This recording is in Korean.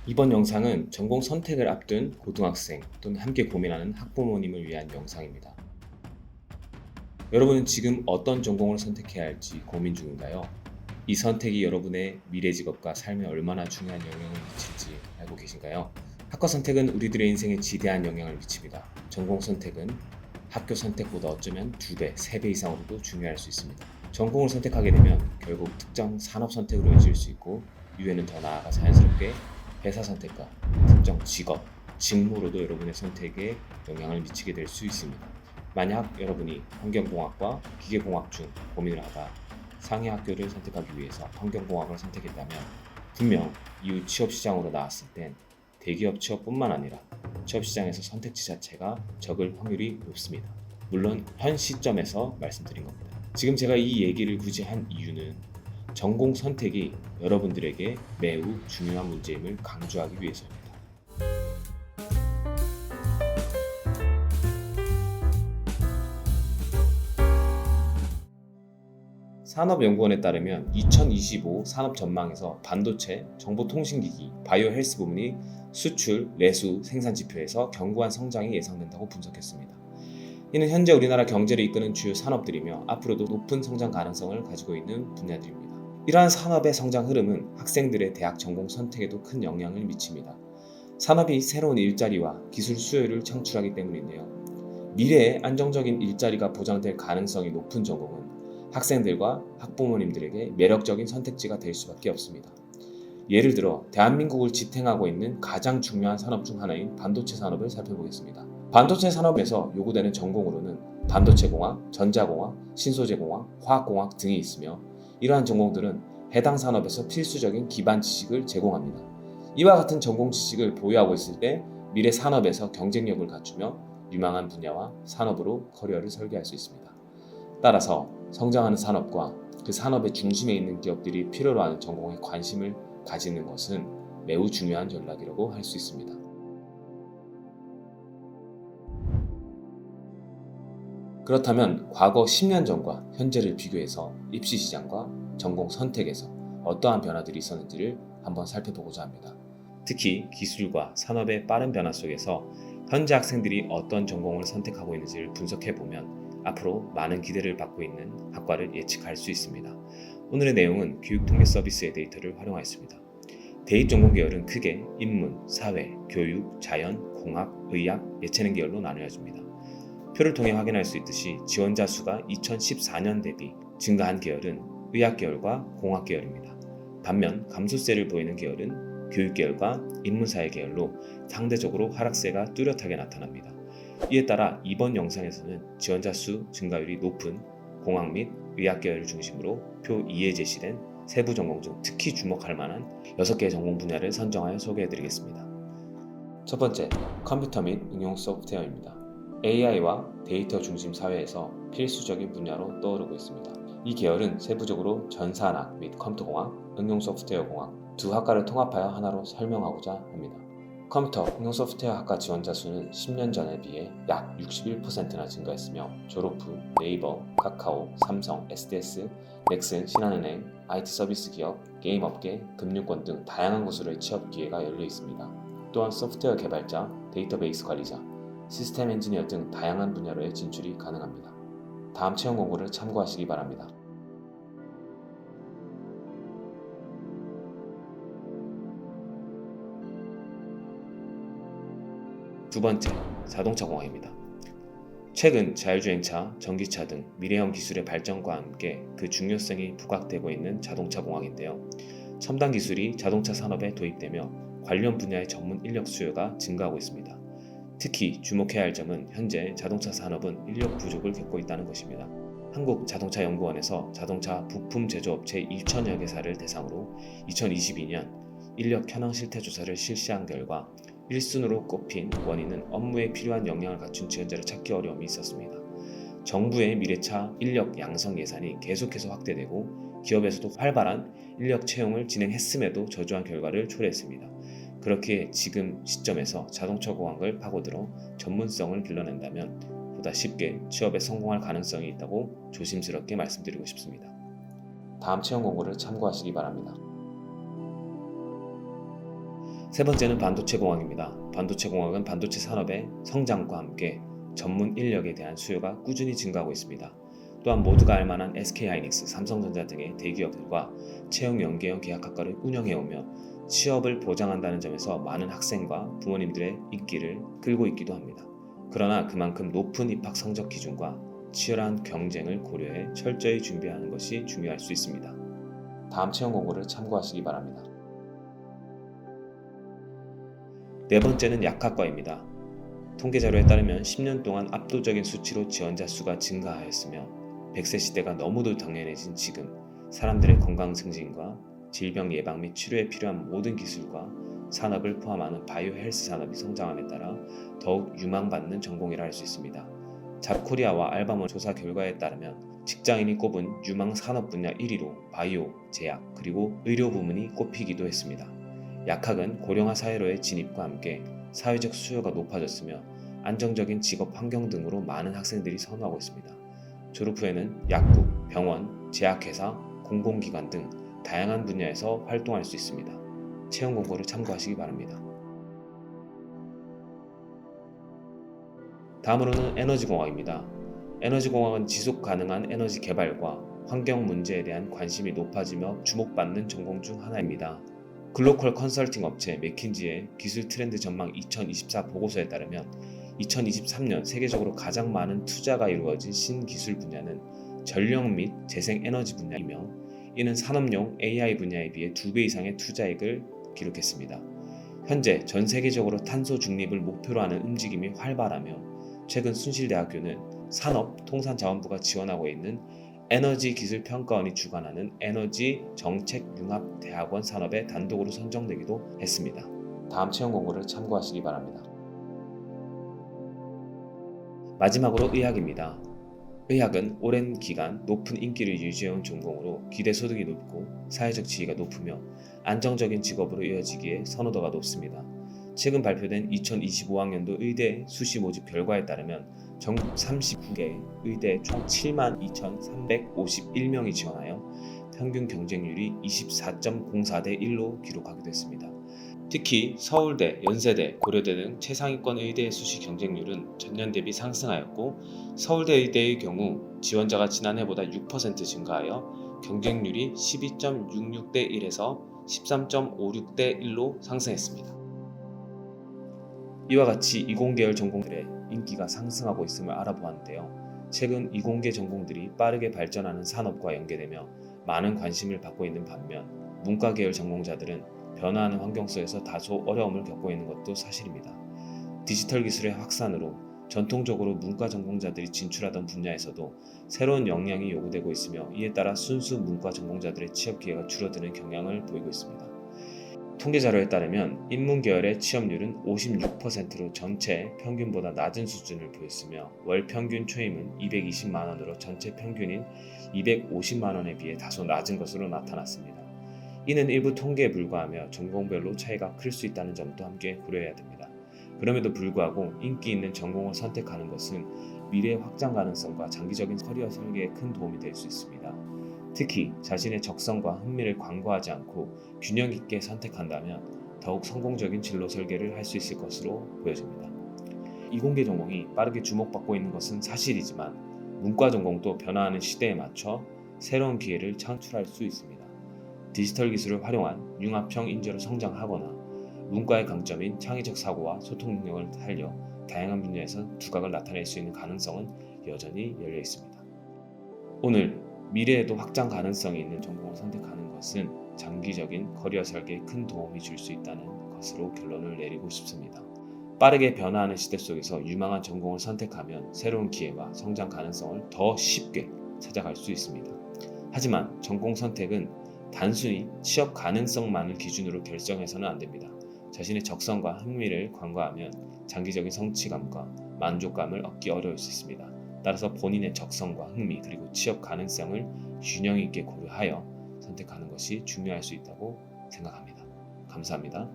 이번 영상은 전공 선택을 앞둔 고등학생 또는 함께 고민하는 학부모님을 위한 영상입니다. 여러분은 지금 어떤 전공을 선택해야 할지 고민 중인가요? 이 선택이 여러분의 미래 직업과 삶에 얼마나 중요한 영향을 미칠지 알고 계신가요? 학과 선택은 우리들의 인생에 지대한 영향을 미칩니다. 전공 선택은 학교 선택보다 어쩌면 2배, 3배 이상으로도 중요할 수 있습니다. 전공을 선택하게 되면 결국 특정 산업 선택으로 이어질 수 있고, 이후에는 더 나아가 자연스럽게 회사 선택과 특정 직업, 직무로도 여러분의 선택에 영향을 미치게 될 수 있습니다. 만약 여러분이 환경공학과 기계공학 중 고민을 하다 상해 학교를 선택하기 위해서 환경공학을 선택했다면, 분명 이후 취업시장으로 나왔을 땐 대기업 취업뿐만 아니라 취업시장에서 선택지 자체가 적을 확률이 높습니다. 물론 현 시점에서 말씀드린 겁니다. 지금 제가 이 얘기를 굳이 한 이유는 전공 선택이 여러분들에게 매우 중요한 문제임을 강조하기 위해서입니다. 산업연구원에 따르면 2025 산업 전망에서 반도체, 정보통신기기, 바이오 헬스 부문이 수출, 내수, 생산 지표에서 견고한 성장이 예상된다고 분석했습니다. 이는 현재 우리나라 경제를 이끄는 주요 산업들이며 앞으로도 높은 성장 가능성을 가지고 있는 분야들입니다. 이러한 산업의 성장 흐름은 학생들의 대학 전공 선택에도 큰 영향을 미칩니다. 산업이 새로운 일자리와 기술 수요를 창출하기 때문인데요. 미래에 안정적인 일자리가 보장될 가능성이 높은 전공은 학생들과 학부모님들에게 매력적인 선택지가 될 수밖에 없습니다. 예를 들어 대한민국을 지탱하고 있는 가장 중요한 산업 중 하나인 반도체 산업을 살펴보겠습니다. 반도체 산업에서 요구되는 전공으로는 반도체공학, 전자공학, 신소재공학, 화학공학 등이 있으며, 이러한 전공들은 해당 산업에서 필수적인 기반 지식을 제공합니다. 이와 같은 전공 지식을 보유하고 있을 때 미래 산업에서 경쟁력을 갖추며 유망한 분야와 산업으로 커리어를 설계할 수 있습니다. 따라서 성장하는 산업과 그 산업의 중심에 있는 기업들이 필요로 하는 전공에 관심을 가지는 것은 매우 중요한 전략이라고 할 수 있습니다. 그렇다면 과거 10년 전과 현재를 비교해서 입시 시장과 전공 선택에서 어떠한 변화들이 있었는지를 한번 살펴보고자 합니다. 특히 기술과 산업의 빠른 변화 속에서 현재 학생들이 어떤 전공을 선택하고 있는지를 분석해보면 앞으로 많은 기대를 받고 있는 학과를 예측할 수 있습니다. 오늘의 내용은 교육통계 서비스의 데이터를 활용하였습니다. 대입 전공 계열은 크게 인문, 사회, 교육, 자연, 공학, 의학, 예체능 계열로 나누어집니다. 표를 통해 확인할 수 있듯이 지원자 수가 2014년 대비 증가한 계열은 의학 계열과 공학 계열입니다. 반면 감소세를 보이는 계열은 교육 계열과 인문사회 계열로 상대적으로 하락세가 뚜렷하게 나타납니다. 이에 따라 이번 영상에서는 지원자 수 증가율이 높은 공학 및 의학 계열을 중심으로 표 2에 제시된 세부 전공 중 특히 주목할 만한 6개의 전공 분야를 선정하여 소개해드리겠습니다. 첫 번째, 컴퓨터 및 응용 소프트웨어입니다. AI와 데이터 중심 사회에서 필수적인 분야로 떠오르고 있습니다. 이 계열은 세부적으로 전산학 및 컴퓨터공학, 응용 소프트웨어공학 두 학과를 통합하여 하나로 설명하고자 합니다. 컴퓨터, 응용 소프트웨어 학과 지원자 수는 10년 전에 비해 약 61%나 증가했으며, 졸업 후 네이버, 카카오, 삼성, SDS, 넥슨, 신한은행, IT 서비스 기업, 게임업계, 금융권 등 다양한 곳으로의 취업 기회가 열려 있습니다. 또한 소프트웨어 개발자, 데이터베이스 관리자, 시스템 엔지니어 등 다양한 분야로의 진출이 가능합니다. 다음 채용 공고를 참고하시기 바랍니다. 두 번째, 자동차 공학입니다. 최근 자율주행차, 전기차 등 미래형 기술의 발전과 함께 그 중요성이 부각되고 있는 자동차 공학인데요. 첨단 기술이 자동차 산업에 도입되며 관련 분야의 전문 인력 수요가 증가하고 있습니다. 특히 주목해야 할 점은 현재 자동차 산업은 인력 부족을 겪고 있다는 것입니다. 한국자동차연구원에서 자동차 부품 제조업체 2천여 개사를 대상으로 2022년 인력 현황 실태 조사를 실시한 결과 1순위로 꼽힌 원인은 업무에 필요한 역량을 갖춘 지원자를 찾기 어려움이 있었습니다. 정부의 미래차 인력 양성 예산이 계속해서 확대되고 기업에서도 활발한 인력 채용을 진행했음에도 저조한 결과를 초래했습니다. 그렇게 지금 시점에서 자동차 공학을 파고들어 전문성을 길러낸다면 보다 쉽게 취업에 성공할 가능성이 있다고 조심스럽게 말씀드리고 싶습니다. 다음 채용 공고를 참고하시기 바랍니다. 세 번째는 반도체 공학입니다. 반도체 공학은 반도체 산업의 성장과 함께 전문 인력에 대한 수요가 꾸준히 증가하고 있습니다. 또한 모두가 알만한 SK하이닉스, 삼성전자 등의 대기업들과 채용 연계형 계약학과를 운영해오며 취업을 보장한다는 점에서 많은 학생과 부모님들의 인기를 끌고 있기도 합니다. 그러나 그만큼 높은 입학 성적 기준과 치열한 경쟁을 고려해 철저히 준비하는 것이 중요할 수 있습니다. 다음 채용 공고를 참고하시기 바랍니다. 네 번째는 약학과입니다. 통계 자료에 따르면 10년 동안 압도적인 수치로 지원자 수가 증가하였으며 100세 시대가 너무도 당연해진 지금 사람들의 건강 증진과 질병 예방 및 치료에 필요한 모든 기술과 산업을 포함하는 바이오 헬스 산업이 성장함에 따라 더욱 유망받는 전공이라 할 수 있습니다. 잡코리아와 알바몬 조사 결과에 따르면 직장인이 꼽은 유망 산업 분야 1위로 바이오, 제약, 그리고 의료 부문이 꼽히기도 했습니다. 약학은 고령화 사회로의 진입과 함께 사회적 수요가 높아졌으며 안정적인 직업 환경 등으로 많은 학생들이 선호하고 있습니다. 졸업 후에는 약국, 병원, 제약회사, 공공기관 등 다양한 분야에서 활동할 수 있습니다. 채용 공고를 참고하시기 바랍니다. 다음으로는 에너지공학입니다. 에너지공학은 지속 가능한 에너지 개발과 환경 문제에 대한 관심이 높아지며 주목받는 전공 중 하나입니다. 글로컬 컨설팅 업체 맥킨지의 기술 트렌드 전망 2024 보고서에 따르면 2023년 세계적으로 가장 많은 투자가 이루어진 신기술 분야는 전력 및 재생에너지 분야이며 이는 산업용 AI 분야에 비해 2배 이상의 투자액을 기록했습니다. 현재 전 세계적으로 탄소 중립을 목표로 하는 움직임이 활발하며 최근 순실대학교는 산업통상자원부가 지원하고 있는 에너지기술평가원이 주관하는 에너지정책융합대학원 산업에 단독으로 선정되기도 했습니다. 다음 채용 공고를 참고하시기 바랍니다. 마지막으로 의학입니다. 의학은 오랜 기간 높은 인기를 유지해온 전공으로 기대소득이 높고 사회적 지위가 높으며 안정적인 직업으로 이어지기에 선호도가 높습니다. 최근 발표된 2025학년도 의대 수시 모집 결과에 따르면 전국 39개 의대 총 72,351명이 지원하여 평균 경쟁률이 24.04대 1로 기록하기도 했습니다. 특히 서울대, 연세대, 고려대 등 최상위권 의대 수시 경쟁률은 전년 대비 상승하였고 서울대 의대의 경우 지원자가 지난해보다 6% 증가하여 경쟁률이 12.66대 1에서 13.56대 1로 상승했습니다. 이와 같이 이공계열 전공들의 인기가 상승하고 있음을 알아보았는데요. 최근 이공계 전공들이 빠르게 발전하는 산업과 연계되며 많은 관심을 받고 있는 반면 문과계열 전공자들은 변화하는 환경 속에서 다소 어려움을 겪고 있는 것도 사실입니다. 디지털 기술의 확산으로 전통적으로 문과 전공자들이 진출하던 분야에서도 새로운 역량이 요구되고 있으며 이에 따라 순수 문과 전공자들의 취업 기회가 줄어드는 경향을 보이고 있습니다. 통계 자료에 따르면 인문계열의 취업률은 56%로 전체 평균보다 낮은 수준을 보였으며 월 평균 초임은 220만 원으로 전체 평균인 250만 원에 비해 다소 낮은 것으로 나타났습니다. 이는 일부 통계에 불과하며 전공별로 차이가 클 수 있다는 점도 함께 고려해야 됩니다. 그럼에도 불구하고 인기 있는 전공을 선택하는 것은 미래의 확장 가능성과 장기적인 커리어 설계에 큰 도움이 될 수 있습니다. 특히 자신의 적성과 흥미를 관과하지 않고 균형 있게 선택한다면 더욱 성공적인 진로 설계를 할 수 있을 것으로 보여집니다. 이공계 전공이 빠르게 주목받고 있는 것은 사실이지만 문과 전공도 변화하는 시대에 맞춰 새로운 기회를 창출할 수 있습니다. 디지털 기술을 활용한 융합형 인재로 성장하거나 문과의 강점인 창의적 사고와 소통 능력을 살려 다양한 분야에서 두각을 나타낼 수 있는 가능성은 여전히 열려 있습니다. 오늘 미래에도 확장 가능성이 있는 전공을 선택하는 것은 장기적인 커리어 설계에 큰 도움이 줄 수 있다는 것으로 결론을 내리고 싶습니다. 빠르게 변화하는 시대 속에서 유망한 전공을 선택하면 새로운 기회와 성장 가능성을 더 쉽게 찾아갈 수 있습니다. 하지만 전공 선택은 단순히 취업 가능성만을 기준으로 결정해서는 안 됩니다. 자신의 적성과 흥미를 관과하면 장기적인 성취감과 만족감을 얻기 어려울 수 있습니다. 따라서 본인의 적성과 흥미 그리고 취업 가능성을 균형 있게 고려하여 선택하는 것이 중요할 수 있다고 생각합니다. 감사합니다.